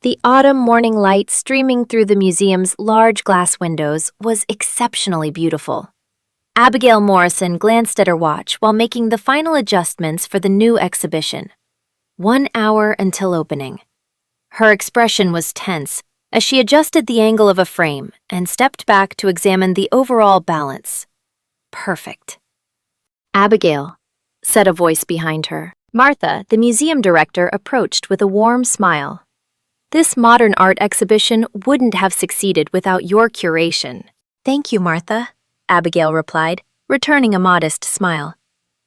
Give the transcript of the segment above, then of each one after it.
The autumn morning light streaming through the museum's large glass windows was exceptionally beautiful. Abigail Morrison glanced at her watch while making the final adjustments for the new exhibition. 1 hour until opening. Her expression was tense as she adjusted the angle of a frame and stepped back to examine the overall balance. Perfect. "Abigail," said a voice behind her. Martha, the museum director, approached with a warm smile. "This modern art exhibition wouldn't have succeeded without your curation." "Thank you, Martha," Abigail replied, returning a modest smile.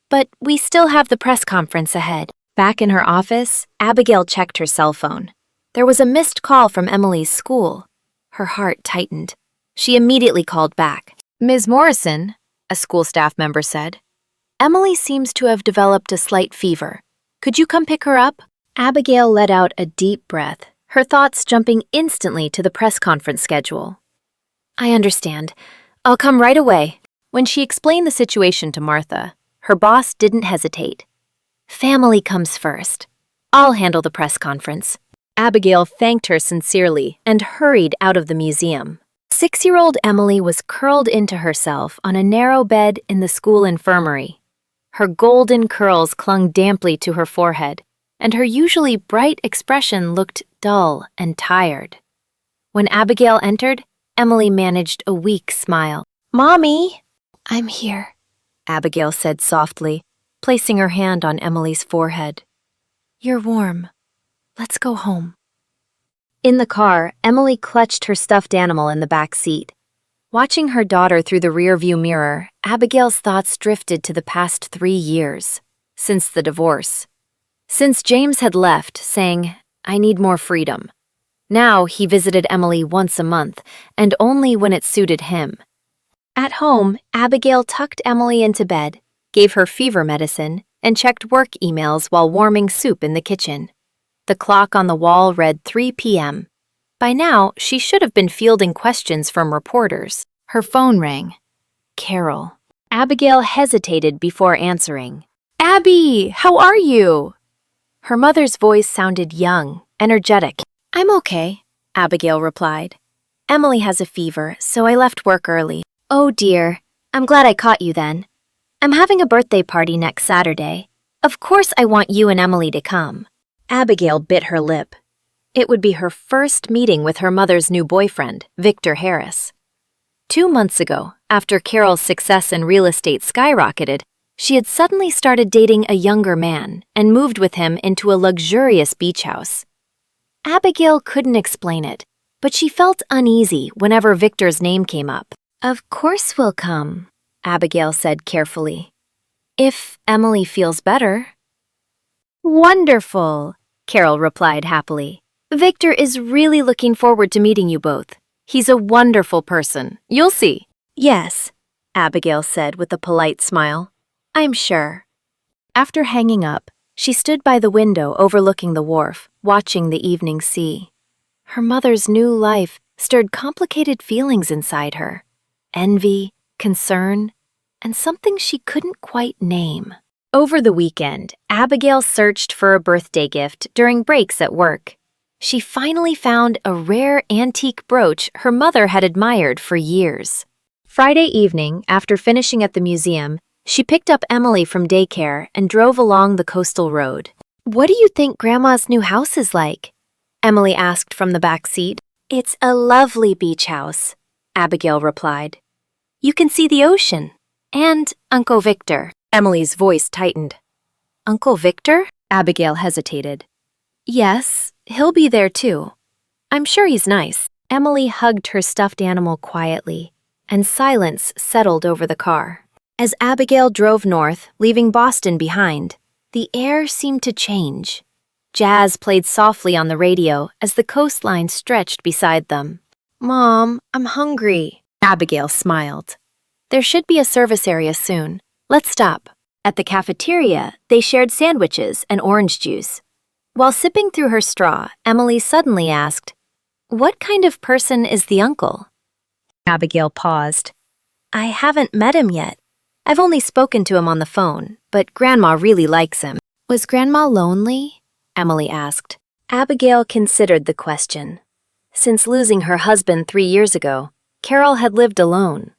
"But we still have the press conference ahead." Back in her office, Abigail checked her cell phone. There was a missed call from Emily's school. Her heart tightened. She immediately called back. "Ms. Morrison," a school staff member said, "Emily seems to have developed a slight fever. Could you come pick her up?" Abigail let out a deep breath, her thoughts jumping instantly to the press conference schedule. "I understand. I'll come right away." When she explained the situation to Martha, her boss didn't hesitate. "Family comes first. I'll handle the press conference." Abigail thanked her sincerely and hurried out of the museum. 6-year-old Emily was curled into herself on a narrow bed in the school infirmary. Her golden curls clung damply to her forehead, and her usually bright expression looked dull and tired. When Abigail entered, Emily managed a weak smile. "Mommy!" "I'm here," Abigail said softly, placing her hand on Emily's forehead. "You're warm. Let's go home." In the car, Emily clutched her stuffed animal in the back seat. Watching her daughter through the rearview mirror, Abigail's thoughts drifted to the past 3 years, since the divorce. Since James had left, saying, "I need more freedom." Now he visited Emily once a month, and only when it suited him. At home, Abigail tucked Emily into bed, gave her fever medicine, and checked work emails while warming soup in the kitchen. The clock on the wall read 3 p.m. By now, she should have been fielding questions from reporters. Her phone rang. Carol. Abigail hesitated before answering. "Abby, how are you?" Her mother's voice sounded young, energetic. "I'm okay," Abigail replied. "Emily has a fever, so I left work early." "Oh dear, I'm glad I caught you then. I'm having a birthday party next Saturday. Of course I want you and Emily to come." Abigail bit her lip. It would be her first meeting with her mother's new boyfriend, Victor Harris. 2 months ago, after Carol's success in real estate skyrocketed, she had suddenly started dating a younger man and moved with him into a luxurious beach house. Abigail couldn't explain it, but she felt uneasy whenever Victor's name came up. "Of course we'll come," Abigail said carefully. "If Emily feels better." "Wonderful," Carol replied happily. "Victor is really looking forward to meeting you both. He's a wonderful person. You'll see." "Yes," Abigail said with a polite smile. "I'm sure." After hanging up, she stood by the window overlooking the wharf, watching the evening sea. Her mother's new life stirred complicated feelings inside her. Envy, concern, and something she couldn't quite name. Over the weekend, Abigail searched for a birthday gift during breaks at work. She finally found a rare antique brooch her mother had admired for years. Friday evening, after finishing at the museum, she picked up Emily from daycare and drove along the coastal road. "What do you think Grandma's new house is like?" Emily asked from the back seat. "It's a lovely beach house," Abigail replied. "You can see the ocean. And Uncle Victor." Emily's voice tightened. "Uncle Victor?" Abigail hesitated. "Yes, he'll be there too. I'm sure he's nice." Emily hugged her stuffed animal quietly, and silence settled over the car. As Abigail drove north, leaving Boston behind, the air seemed to change. Jazz played softly on the radio as the coastline stretched beside them. "Mom, I'm hungry," Abigail smiled. "There should be a service area soon. Let's stop." At the cafeteria, they shared sandwiches and orange juice. While sipping through her straw, Emily suddenly asked, "What kind of person is the uncle?" Abigail paused. "I haven't met him yet. I've only spoken to him on the phone, but Grandma really likes him." "Was Grandma lonely?" Emily asked. Abigail considered the question. Since losing her husband 3 years ago, Carol had lived alone.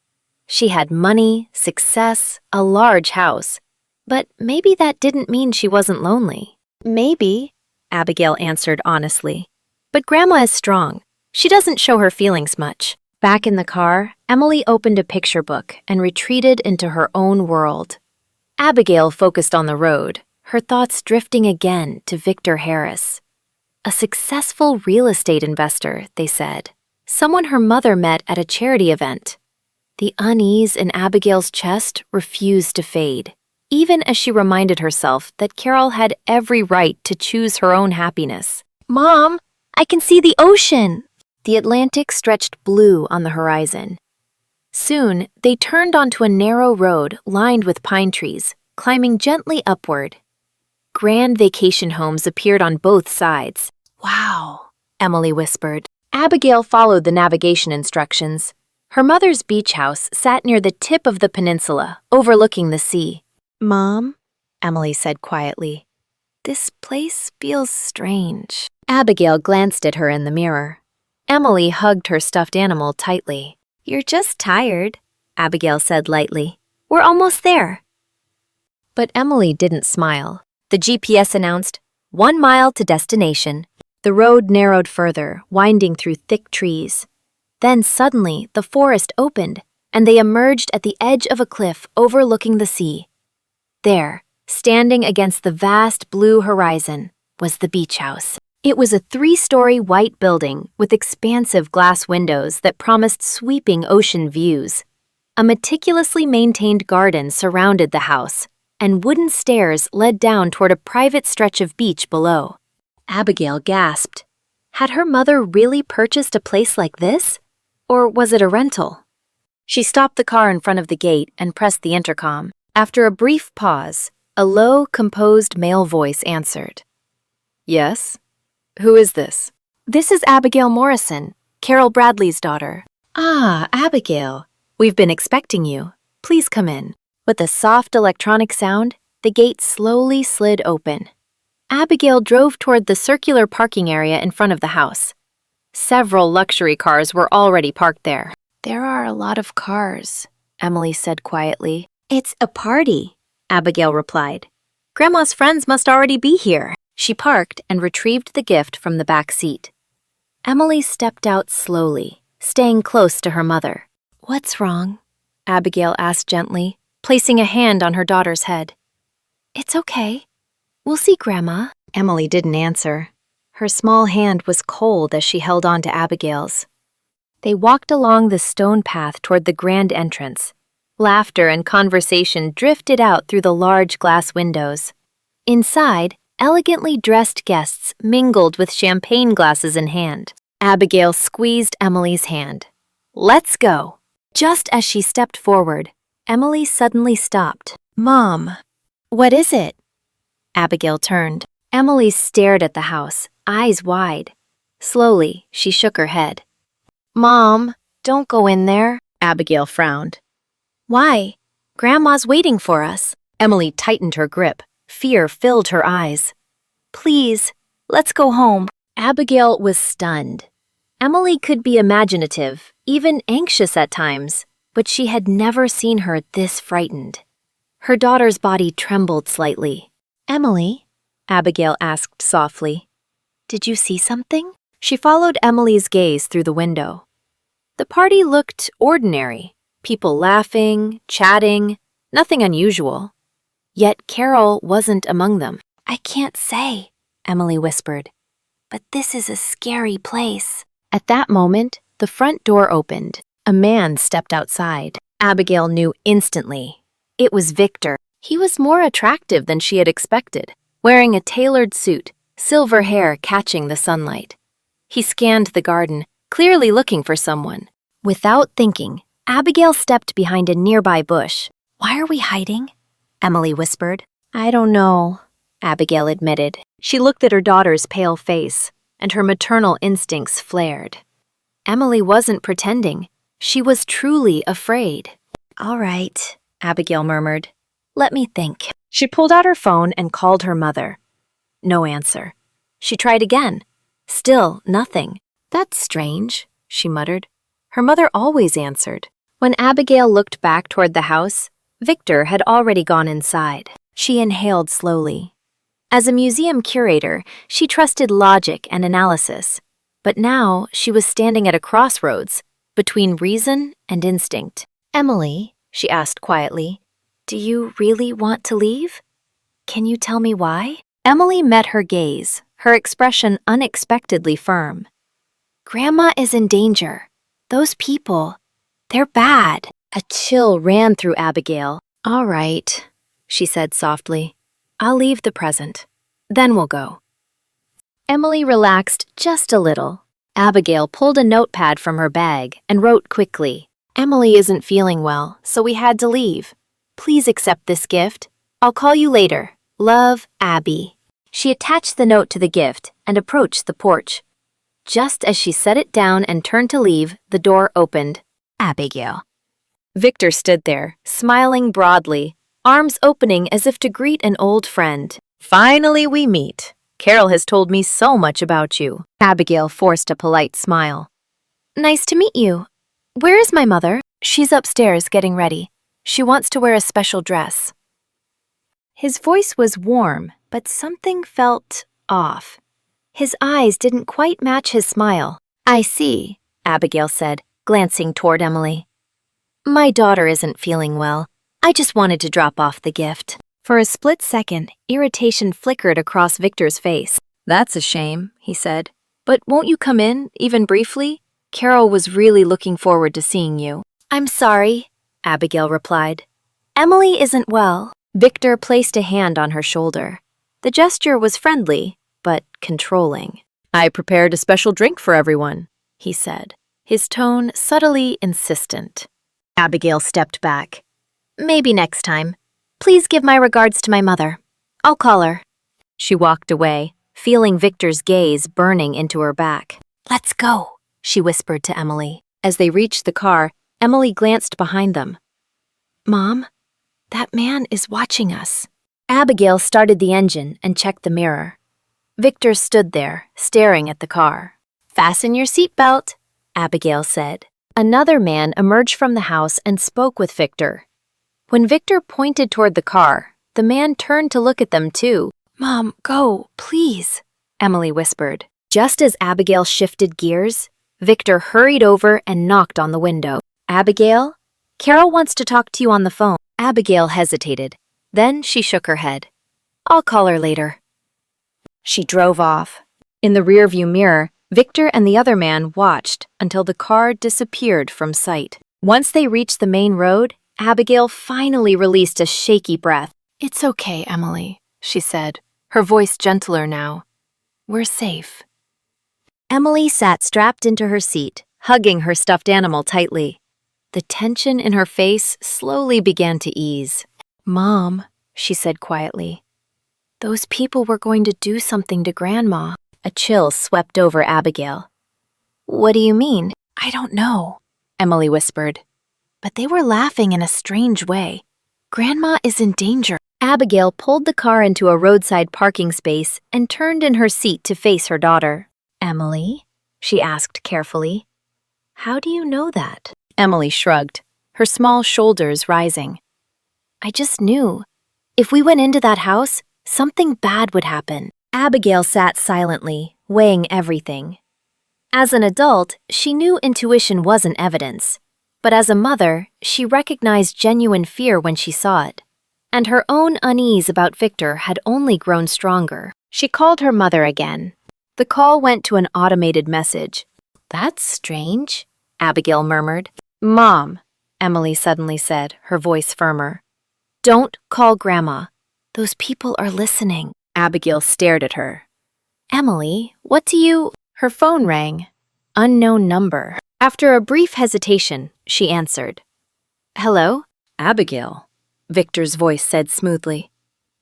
She had money, success, a large house. But maybe that didn't mean she wasn't lonely. Maybe, Abigail answered honestly. But Grandma is strong. She doesn't show her feelings much. Back in the car, Emily opened a picture book and retreated into her own world. Abigail focused on the road, her thoughts drifting again to Victor Harris. A successful real estate investor, they said. Someone her mother met at a charity event. The unease in Abigail's chest refused to fade, even as she reminded herself that Carol had every right to choose her own happiness. "Mom, I can see the ocean!" The Atlantic stretched blue on the horizon. Soon, they turned onto a narrow road lined with pine trees, climbing gently upward. Grand vacation homes appeared on both sides. "Wow," Emily whispered. Abigail followed the navigation instructions. Her mother's beach house sat near the tip of the peninsula, overlooking the sea. "Mom," Emily said quietly, "this place feels strange." Abigail glanced at her in the mirror. Emily hugged her stuffed animal tightly. "You're just tired," Abigail said lightly. "We're almost there." But Emily didn't smile. The GPS announced, 1 mile to destination. The road narrowed further, winding through thick trees. Then suddenly, the forest opened, and they emerged at the edge of a cliff overlooking the sea. There, standing against the vast blue horizon, was the beach house. It was a 3-story white building with expansive glass windows that promised sweeping ocean views. A meticulously maintained garden surrounded the house, and wooden stairs led down toward a private stretch of beach below. Abigail gasped. Had her mother really purchased a place like this? Or was it a rental? She stopped the car in front of the gate and pressed the intercom. After a brief pause, a low, composed male voice answered. "Yes? Who is this?" "This is Abigail Morrison, Carol Bradley's daughter." "Ah, Abigail. We've been expecting you. Please come in." With a soft electronic sound, the gate slowly slid open. Abigail drove toward the circular parking area in front of the house. Several luxury cars were already parked there. "There are a lot of cars," Emily said quietly. "It's a party," Abigail replied. "Grandma's friends must already be here." She parked and retrieved the gift from the back seat. Emily stepped out slowly, staying close to her mother. "What's wrong?" Abigail asked gently, placing a hand on her daughter's head. "It's okay. We'll see Grandma." Emily didn't answer. Her small hand was cold as she held on to Abigail's. They walked along the stone path toward the grand entrance. Laughter and conversation drifted out through the large glass windows. Inside, elegantly dressed guests mingled with champagne glasses in hand. Abigail squeezed Emily's hand. "Let's go." Just as she stepped forward, Emily suddenly stopped. "Mom." "What is it?" Abigail turned. Emily stared at the house, eyes wide. Slowly, she shook her head. "Mom, don't go in there." Abigail frowned. "Why? Grandma's waiting for us." Emily tightened her grip. Fear filled her eyes. "Please, let's go home." Abigail was stunned. Emily could be imaginative, even anxious at times, but she had never seen her this frightened. Her daughter's body trembled slightly. "Emily?" Abigail asked softly. "Did you see something?" She followed Emily's gaze through the window. The party looked ordinary. People laughing, chatting, nothing unusual. Yet Carol wasn't among them. "I can't say," Emily whispered, "but this is a scary place." At that moment, the front door opened. A man stepped outside. Abigail knew instantly. It was Victor. He was more attractive than she had expected, wearing a tailored suit, silver hair catching the sunlight. He scanned the garden, clearly looking for someone. Without thinking, Abigail stepped behind a nearby bush. "Why are we hiding?" Emily whispered. "I don't know," Abigail admitted. She looked at her daughter's pale face, and her maternal instincts flared. Emily wasn't pretending. She was truly afraid. "All right," Abigail murmured. "Let me think." She pulled out her phone and called her mother. No answer. She tried again. Still nothing. That's strange, she muttered. Her mother always answered. When Abigail looked back toward the house, Victor had already gone inside. She inhaled slowly. As a museum curator, she trusted logic and analysis. But now she was standing at a crossroads between reason and instinct. Emily, she asked quietly, do you really want to leave? Can you tell me why? Emily met her gaze, her expression unexpectedly firm. Grandma is in danger. Those people, they're bad. A chill ran through Abigail. All right, she said softly. I'll leave the present. Then we'll go. Emily relaxed just a little. Abigail pulled a notepad from her bag and wrote quickly. Emily isn't feeling well, so we had to leave. Please accept this gift. I'll call you later. Love, Abby. She attached the note to the gift and approached the porch. Just as she set it down and turned to leave, the door opened. Abigail. Victor stood there, smiling broadly, arms opening as if to greet an old friend. Finally we meet. Carol has told me so much about you. Abigail forced a polite smile. Nice to meet you. Where is my mother? She's upstairs getting ready. She wants to wear a special dress. His voice was warm, but something felt off. His eyes didn't quite match his smile. I see, Abigail said, glancing toward Emily. My daughter isn't feeling well. I just wanted to drop off the gift. For a split second, irritation flickered across Victor's face. That's a shame, he said. But won't you come in, even briefly? Carol was really looking forward to seeing you. I'm sorry, Abigail replied. Emily isn't well. Victor placed a hand on her shoulder. The gesture was friendly, but controlling. I prepared a special drink for everyone, he said, his tone subtly insistent. Abigail stepped back. Maybe next time. Please give my regards to my mother. I'll call her. She walked away, feeling Victor's gaze burning into her back. Let's go, she whispered to Emily. As they reached the car, Emily glanced behind them. Mom, that man is watching us. Abigail started the engine and checked the mirror. Victor stood there, staring at the car. Fasten your seatbelt, Abigail said. Another man emerged from the house and spoke with Victor. When Victor pointed toward the car, the man turned to look at them too. Mom, go, please, Emily whispered. Just as Abigail shifted gears, Victor hurried over and knocked on the window. Abigail? Carol wants to talk to you on the phone. Abigail hesitated. Then she shook her head. I'll call her later. She drove off. In the rearview mirror, Victor and the other man watched until the car disappeared from sight. Once they reached the main road, Abigail finally released a shaky breath. It's okay, Emily, she said, her voice gentler now. We're safe. Emily sat strapped into her seat, hugging her stuffed animal tightly. The tension in her face slowly began to ease. Mom, she said quietly, those people were going to do something to Grandma. A chill swept over Abigail. What do you mean? I don't know, Emily whispered. But they were laughing in a strange way. Grandma is in danger. Abigail pulled the car into a roadside parking space and turned in her seat to face her daughter. Emily? She asked carefully. How do you know that? Emily shrugged, her small shoulders rising. I just knew. If we went into that house, something bad would happen. Abigail sat silently, weighing everything. As an adult, she knew intuition wasn't evidence. But as a mother, she recognized genuine fear when she saw it. And her own unease about Victor had only grown stronger. She called her mother again. The call went to an automated message. That's strange, Abigail murmured. Mom, Emily suddenly said, her voice firmer. Don't call Grandma. Those people are listening. Abigail stared at her. Emily, what do you... Her phone rang. Unknown number. After a brief hesitation, she answered. Hello? Abigail, Victor's voice said smoothly.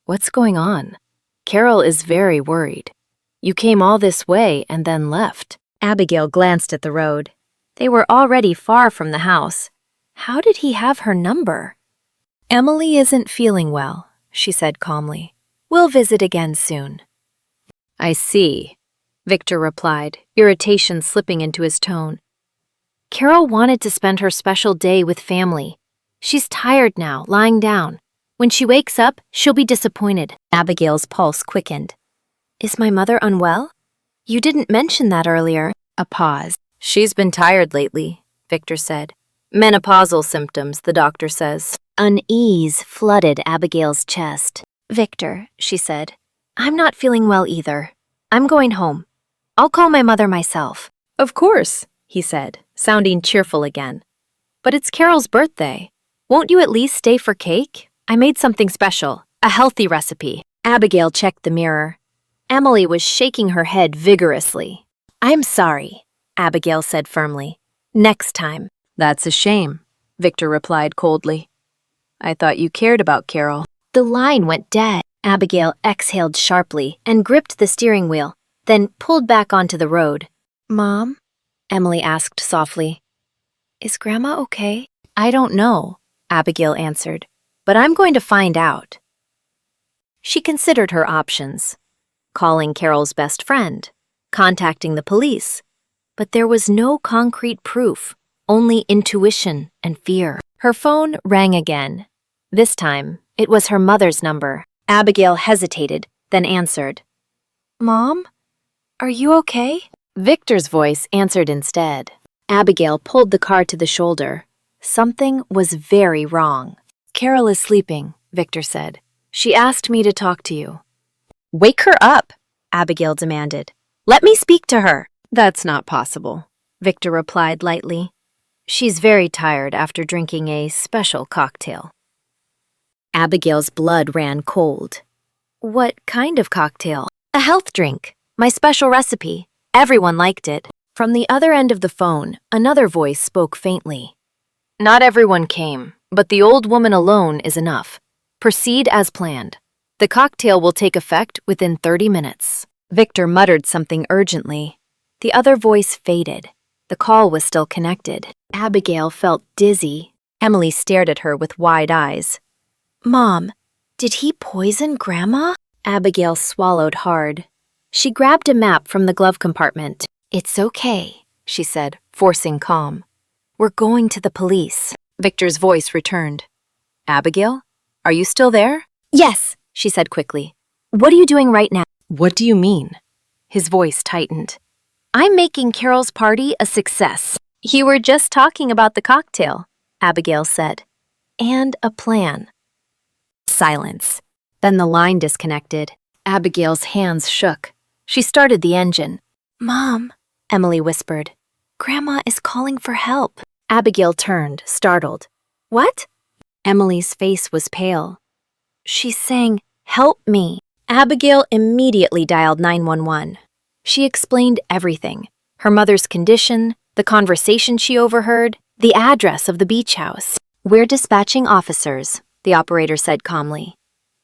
What's going on? Carol is very worried. You came all this way and then left. Abigail glanced at the road. They were already far from the house. How did he have her number? Emily isn't feeling well, she said calmly. We'll visit again soon. I see, Victor replied, irritation slipping into his tone. Carol wanted to spend her special day with family. She's tired now, lying down. When she wakes up, she'll be disappointed. Abigail's pulse quickened. Is my mother unwell? You didn't mention that earlier. A pause. She's been tired lately, Victor said. Menopausal symptoms, the doctor says. Unease flooded Abigail's chest. Victor, she said, I'm not feeling well either. I'm going home. I'll call my mother myself. Of course, he said, sounding cheerful again. But it's Carol's birthday. Won't you at least stay for cake? I made something special, a healthy recipe. Abigail checked the mirror. Emily was shaking her head vigorously. I'm sorry, Abigail said firmly. Next time. That's a shame, Victor replied coldly. I thought you cared about Carol. The line went dead. Abigail exhaled sharply and gripped the steering wheel, then pulled back onto the road. Mom? Emily asked softly. Is Grandma okay? I don't know, Abigail answered, but I'm going to find out. She considered her options. Calling Carol's best friend, contacting the police, but there was no concrete proof, only intuition and fear. Her phone rang again. This time, it was her mother's number. Abigail hesitated, then answered. Mom? Are you okay? Victor's voice answered instead. Abigail pulled the car to the shoulder. Something was very wrong. Carol is sleeping, Victor said. She asked me to talk to you. Wake her up, Abigail demanded. Let me speak to her. That's not possible, Victor replied lightly. She's very tired after drinking a special cocktail. Abigail's blood ran cold. What kind of cocktail? A health drink. My special recipe. Everyone liked it. From the other end of the phone, another voice spoke faintly. Not everyone came, but the old woman alone is enough. Proceed as planned. The cocktail will take effect within 30 minutes. Victor muttered something urgently. The other voice faded. The call was still connected. Abigail felt dizzy. Emily stared at her with wide eyes. Mom, did he poison Grandma? Abigail swallowed hard. She grabbed a map from the glove compartment. It's okay, she said, forcing calm. We're going to the police. Victor's voice returned. Abigail, are you still there? Yes, she said quickly. What are you doing right now? What do you mean? His voice tightened. I'm making Carol's party a success. You were just talking about the cocktail, Abigail said. And a plan. Silence. Then the line disconnected. Abigail's hands shook. She started the engine. Mom, Emily whispered. Grandma is calling for help. Abigail turned, startled. What? Emily's face was pale. She's saying, help me. Abigail immediately dialed 911. She explained everything. Her mother's condition, the conversation she overheard, the address of the beach house. We're dispatching officers, the operator said calmly.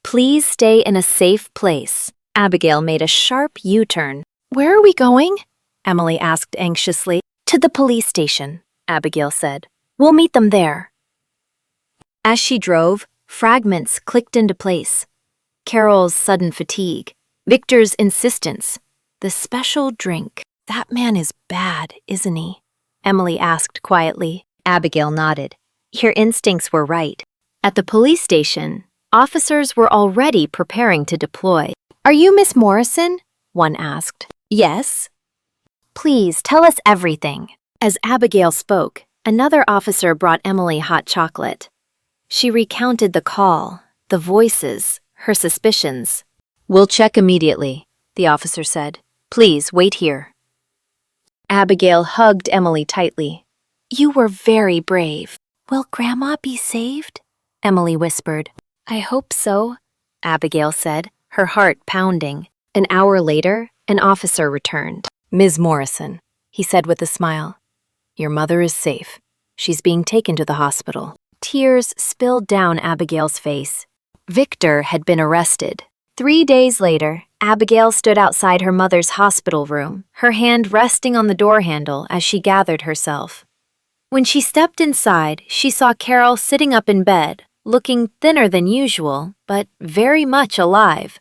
Please stay in a safe place. Abigail made a sharp U-turn. Where are we going? Emily asked anxiously. To the police station, Abigail said. We'll meet them there. As she drove, fragments clicked into place. Carol's sudden fatigue, Victor's insistence, the special drink. That man is bad, isn't he? Emily asked quietly. Abigail nodded. Your instincts were right. At the police station, officers were already preparing to deploy. Are you Miss Morrison? One asked. Yes. Please tell us everything. As Abigail spoke, another officer brought Emily hot chocolate. She recounted the call, the voices, her suspicions. We'll check immediately, the officer said. Please wait here. Abigail hugged Emily tightly. You were very brave. Will Grandma be saved? Emily whispered. I hope so, Abigail said, her heart pounding. An hour later, an officer returned. Ms. Morrison, he said with a smile. Your mother is safe. She's being taken to the hospital. Tears spilled down Abigail's face. Victor had been arrested. 3 days later, Abigail stood outside her mother's hospital room, her hand resting on the door handle as she gathered herself. When she stepped inside, she saw Carol sitting up in bed, looking thinner than usual, but very much alive.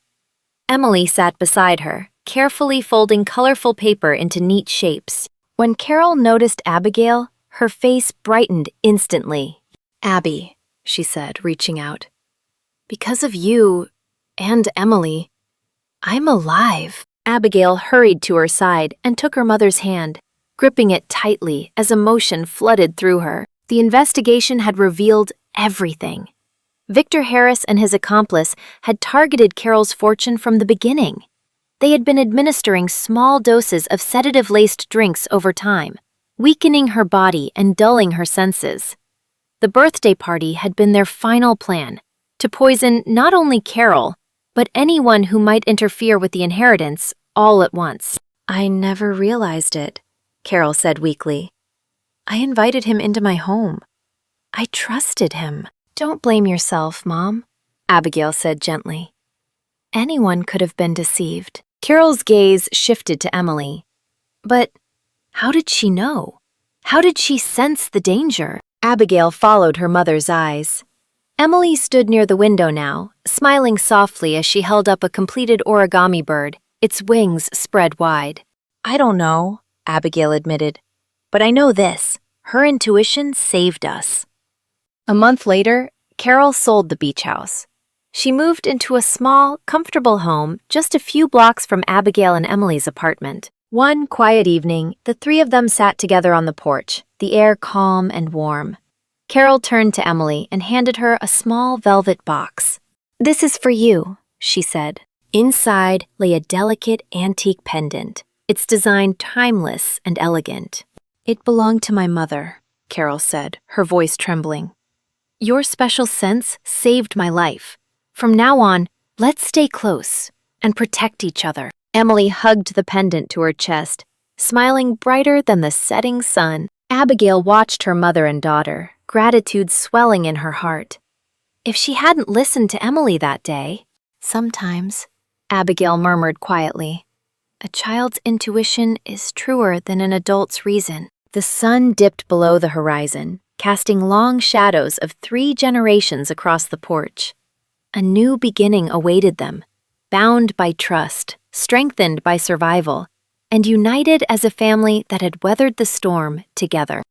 Emily sat beside her, carefully folding colorful paper into neat shapes. When Carol noticed Abigail, her face brightened instantly. "Abby," she said, reaching out. "Because of you and Emily, I'm alive." Abigail hurried to her side and took her mother's hand, gripping it tightly as emotion flooded through her. The investigation had revealed everything. Victor Harris and his accomplice had targeted Carol's fortune from the beginning. They had been administering small doses of sedative-laced drinks over time, weakening her body and dulling her senses. The birthday party had been their final plan, to poison not only Carol, but anyone who might interfere with the inheritance all at once. "I never realized it," Carol said weakly. "I invited him into my home. I trusted him." "Don't blame yourself, Mom," Abigail said gently. "Anyone could have been deceived." Carol's gaze shifted to Emily. But how did she know? How did she sense the danger? Abigail followed her mother's eyes. Emily stood near the window now, smiling softly as she held up a completed origami bird, its wings spread wide. "I don't know," Abigail admitted, "but I know this. Her intuition saved us." A month later, Carol sold the beach house. She moved into a small, comfortable home just a few blocks from Abigail and Emily's apartment. One quiet evening, the three of them sat together on the porch, the air calm and warm. Carol turned to Emily and handed her a small velvet box. "This is for you," she said. Inside lay a delicate antique pendant, its design timeless and elegant. "It belonged to my mother," Carol said, her voice trembling. "Your special sense saved my life. From now on, let's stay close and protect each other." Emily hugged the pendant to her chest, smiling brighter than the setting sun. Abigail watched her mother and daughter, gratitude swelling in her heart. If she hadn't listened to Emily that day— "Sometimes," Abigail murmured quietly, "a child's intuition is truer than an adult's reason." The sun dipped below the horizon, casting long shadows of 3 generations across the porch. A new beginning awaited them, bound by trust, strengthened by survival, and united as a family that had weathered the storm together.